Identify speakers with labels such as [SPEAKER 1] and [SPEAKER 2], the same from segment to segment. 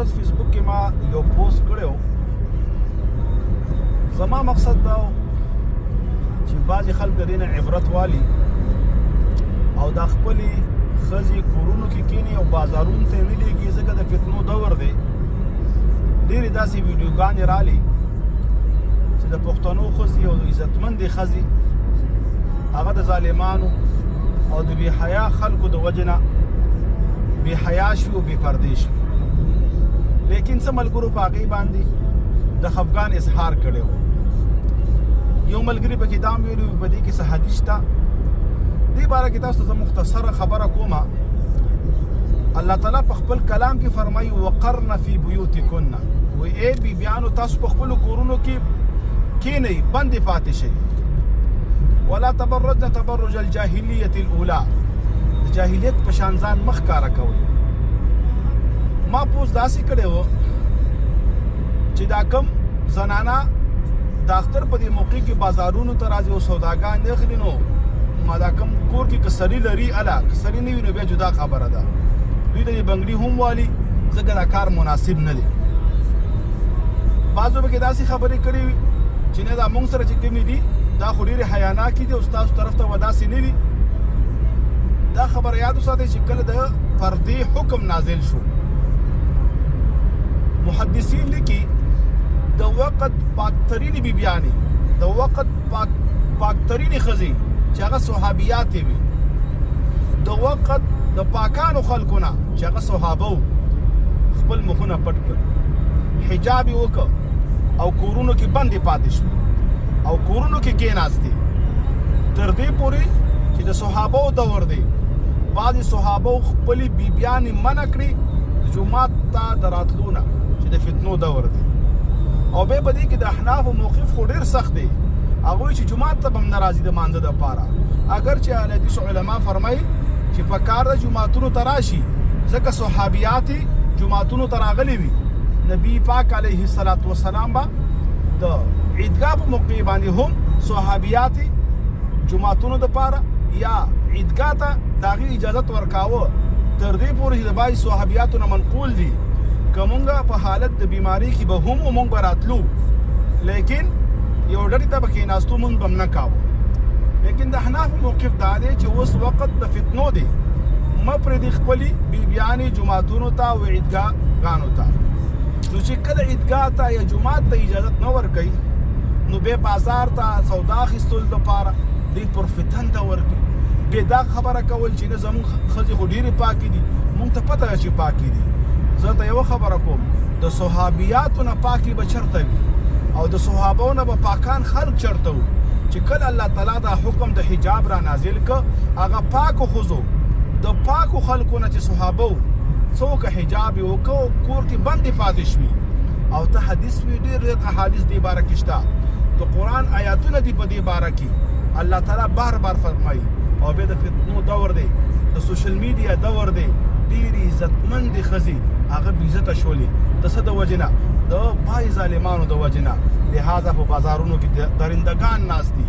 [SPEAKER 1] ورځ فیسبوک کې ما یو پوسټ کړو. زما مقصد دا و چې بعضې خلک د دې نه عبرت والي او دا خپلې ښځې کورونو کې کیني او بازارونو ته نه لیږي، ځکه د فتنو دور دی. ډېرې داسې ویډیوګانې رالي چې د پښتنو ښځې او د عزتمندې ښځې هغه د ظالمانو او د بې حیا خلکو د وجې نه بې حیا شوي او بې پردې شوي. لیکن څه ملګرو په هغې باندې د خفګان اظهار کړی و. یو ملګري پکې دا هم ویلي په دې کې څه حدیث شته. دې باره کې تاسو ته زه مختصره خبره کومه. الله تعالی په خپل کلام کې فرمایي وقرن فی بیوتکن، وایي ای بیبیانو تاسو په خپلو کورونو کې کینئ، بندې پاتې شئ. ولا تبرجن تبرج الجاهلیة الاولى، د جاهلیت په شان ځان مخ ښکاره کوئ. ما پوسټ داسې کړی و چې دا کم زنانه د اختر په دې موقع کې بازارونو ته راځي او سوداګان نه اخلي، نو ما دا کم کور کې که سړي لري اله که سړي نه وي نو بیا جدا خبره ده. دوی د دې بنګړي هم والي، ځکه دا کار مناسب نه دی. بعضو پکې داسې خبرې کړې وي چې نه دا مونږ سره چې کومې دي دا خو ډېرې حیاناکې دي او ستاسو طرف ته به داسې نه وي. دا خبره یاد وساتئ چې کله د پردې حکم نازل شو، محدثین لیکي د وقت پاکترینې بیبیانې، د وقت پاکترینې ښځې چې هغه صحابیاتې وي، د وقت د پاکانو خلکو نه چې هغه صحابه وو، خپل مخونه پټ کړ، حجاب یې وکړ او کورونو کې بندې پاتې شوې او کورونو کې کېناستې، تر دې پورې چې د صحابو دور دی. بعضې صحابو خپلې بیبیانې منع کړې جومات ته د راتلو نه چې د فتنو دور دی. او بیا په دې کې د احنافو موقف خو ډېر سخت دی. هغوی چې جومات ته به هم نه راځي د مانځه دپاره، اگر چې اهل حدیثو علما فرمایي چې په کار د جوماتونو ته راشي، ځکه صحابیاتې جوماتونو ته راغلي وي. نبي پاک علیه السلام به د عیدګاه په موقع باندې هم صحابیاتې جوماتونو دپاره یا عیدګاه ته د هغې اجازت ورکاوه، تر دې پورې چې د بعضې صحابیاتو نه منقول دي که مونږ په حالت د بیمارۍ کې به هم مونږ به راتلو، لیکن یو ډلې ته به کېناستو مونږ به هم نه کاوه. لیکن د احنافو موقف دا دی چې اوس وخت د فتنو دی، مه پرېږدئ خپلې بیبیانې جوماتونو ته او عیدګاهګانو ته. نو چې کله عیدګاه ته یا جومات ته اجازت نه ورکوي، نو بیا بازار ته سودا اخیستلو دپاره دوی پر فتن ته ورکړي. بیا دا خبره کول چې نه زموږ ښځې خو ډېرې پاکې دي، مونږ ته پته ده چې پاکې دي. زه ته یوه خبره کوم، د صحابیاتو نه پاکې به چېرته وي او د صحابو نه به پاکان خلک چېرته وو چې کله الله تعالی دا حکم د حجاب را نازل که، هغه پاکو ښځو د پاکو خلکو نه چې صحابه وو څوک حجاب یې وکړه او کور کې بندې پاتې شوي. او ته حدیث وي، ډېر زیات احادیث دې باره کې شته، د قرآن آیاتونه دي په دې باره کې الله تعالی بار بار فرمایي. او بیا د فتنو دور دی، د سوشل میډیا دور دی، ډېرې عزتمندې ښځې هغه بې عزته شولې د څه د وجې نه؟ د بعضې ظالمانو د وجې نه. لهذا په بازارونو کې درندګان ناست دي،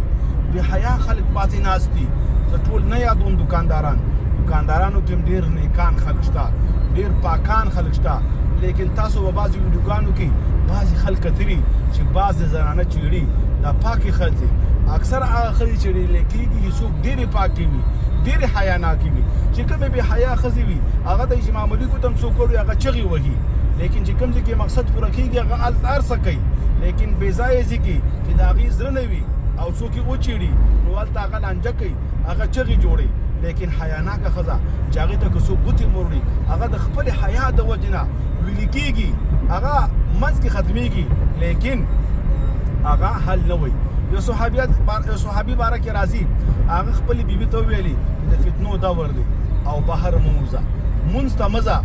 [SPEAKER 1] بې حیا خلک پاتې ناست دي. زه ټول نه یادوم دکاندارانو کې هم ډېر نیکان خلک شته، ډېر پاکان خلک شته. لیکن تاسو په بعضې ویډیوګانو کې بعضې خلک کتلي چې بعضې زنانه چیړي دا پاکې ښځې، اکثر هغه ښځې چې ډېرې کېږي چې څوک ډېرې پاکې وي، ډېرې حیاناکې وي. چې کومې بې حیا ښځې وي هغه د اجماع ملیکو ته هم څوک وړي هغه چغې وهي، لیکن چې کوم ځای کې مقصد پوره کېږي هغه هلته هر څه کوي. لیکن بې ځایه ځای کې چې د هغې زړه نه وي او څوک یې وچیړي نو هلته هغه لانجه کوي، هغه چغې جوړوي. لیکن حیاناکه ښځه چې هغې ته که څوک ګوتې موړي، هغه د خپلې حیا د وجې نه ویلې کېږي، هغه منځ کې ختمېږي، لیکن هغه حل نه وي. یو صحابي باره کې راځي، هغه خپلې بیبي ته وویلې چې د فتنو دور دی او بهر مه وځه، مونځ ته مه ځه.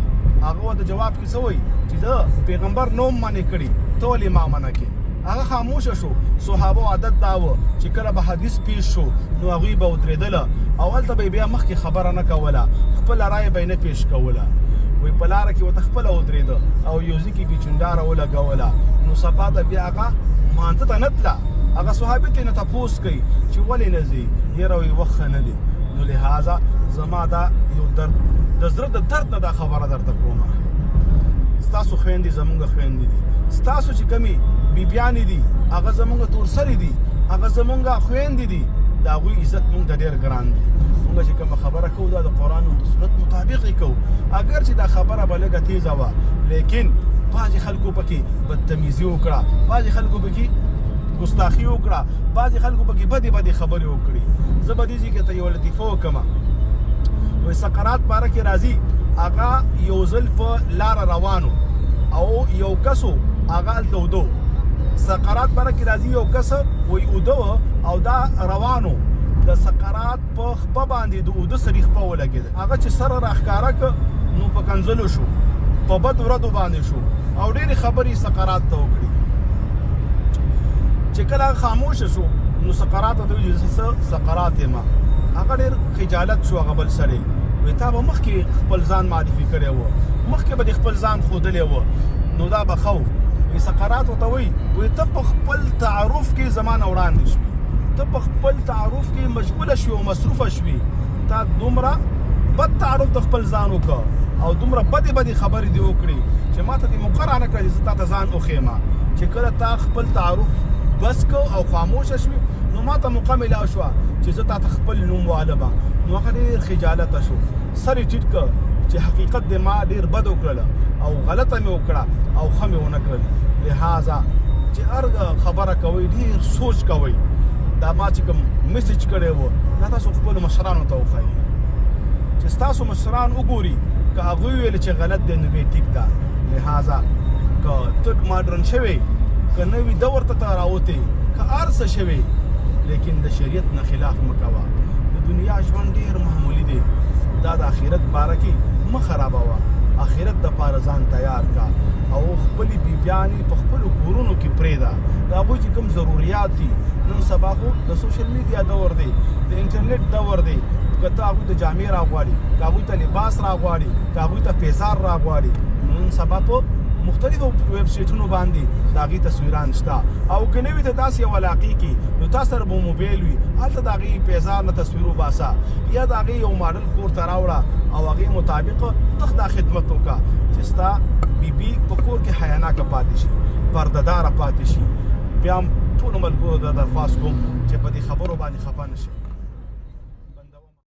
[SPEAKER 1] هغه ورته جواب کې څه وایي چې زه پیغمبر نه وم منې کړي، ته ولې ما منع کې؟ هغه خاموشه شو. صحابو عادت دا و چې کله به حدیث پیش شو نو هغوی به ودرېدله او هلته به یې بیا مخکې خبره نه کوله، خپله رایه به یې نه پیش کوله. وایي په لاره کې ورته خپله ودرېده او یو ځای کې بیچونډاره ولګوله. نو سبا ته بیا هغه مانځه ته نه تله، هغه صحابي ته نه تپوس کوي چې ولې نه ځي؟ یاره وایي وخت ښه نه دی. نو لهذا زما دا یو درد د زړه د درد نه دا خبره درته کومه ستاسو خويندې زمونږ خويندې دي، ستاسو چې کمی بیبیانې دي هغه زمونږ تورسرې دي، هغه زمونږ خويندې دي، د هغوی عزت مونږ ته ډېر ګران دی. مونږ چې کومه خبره کوو دا د قرآن او سنت مطابق یې کوو. اگر چې دا خبره به لږه تیزه وه لیکن بعضې خلکو پکې بدتمیزي وکړه، بعضې خلکو پکې ګستاخي وکړه، بعضې خلکو پکې بدې خبرې وکړي. زه به دې ځای کې ته یوه لطیفه وکړمه. وایي سقرات باره کې راځي هغه یو ځل په لاره روانو او یو کسو هغه هلته اوده. سقرات باره کې راځي یو کس وایي اوده او دا روانو د سقرات په خپه باندې د اوده سرې خپه ولګېده. هغه چې سره راښکاره کړه نو په کنځلو شو، په بدو ردو باندې شو او ډېرې خبرې سقرات ته وکړي. چې کله خاموشه شو نو سقرات ته ویل زه سقرات یم. هغه ډېر خجالت شو هغه بل سړی. وایي تا به مخکې خپل ځان معرفي کړی و، مخکې به دې خپل ځان ښودلی و نو دا به ښه و. سقرات ورته وایي ته په خپل تعارف کې زما نه وړاندې شوې، ته په خپل تعارف کې مشغوله شوې او مصروفه شوې، تا دومره بد تعارف د خپل ځان وکړه او دومره بدې خبرې دې وکړې چې ما ته دې موقع رانه کړه چې زه تا ته ځان وښیم. چې کله تا خپل تعارف بس کو او خاموشه شوې نو ما ته موقع میلاو شوه چې زه تا ته خپل نوم والمه. نو هغه ډېر خجالته شو، سر یې ټیټ کړ چې حقیقت دې ما ډېر بد وکړله او غلطه مې وکړه او ښه مې ونه کړل. لہذا چې هر خبره کوئ ډېر سوچ کوئ. دا ما چې کوم میسج کړی و دا تاسو خپلو مشرانو ته وښایئ چې ستاسو مشران وګوري که هغوی ویل چې غلط دی نو بیا ټیک ده. لہذا که ته ماډرن شوی که نوي دور ته راوتې که هر څه شوی لیکن د شریعت نه خلاف مه کوه. د دنیا ژوند ډېر معمولي دی، دا د آخرت باره کې مه خرابوه. آخرت دپاره ځان تیار کا او خپلې بیبیانې په خپلو کورونو کې پرېږده. د هغوی چې کوم ضروریات دي نن سبا خو د سوشل میډیا دور دی، د انټرنیټ دور دی. که ته هغوی ته جامې راغواړي، که هغوی ته لباس راغواړي، که هغوی ته پیزار راغواړي، نن سبا په مختلفو ویب سایټونو باندې د هغې تصویران شته. او که نه وي ته داسې یو علاقې کې نو تا سره به موبایل وي هلته د هغې پیزار نه تصویر وباسه یا د هغې یو ماډل کور ته راوړه او هغې مطابق ته دا خدمت وکړه چې ستا بیبي په کور کې حیاناکه پاتې شي، پردهداره پاتې شي. بیا هم ټولو ملګرو ته درخواست کوم چې په دې خبرو باندې خفه نه شي.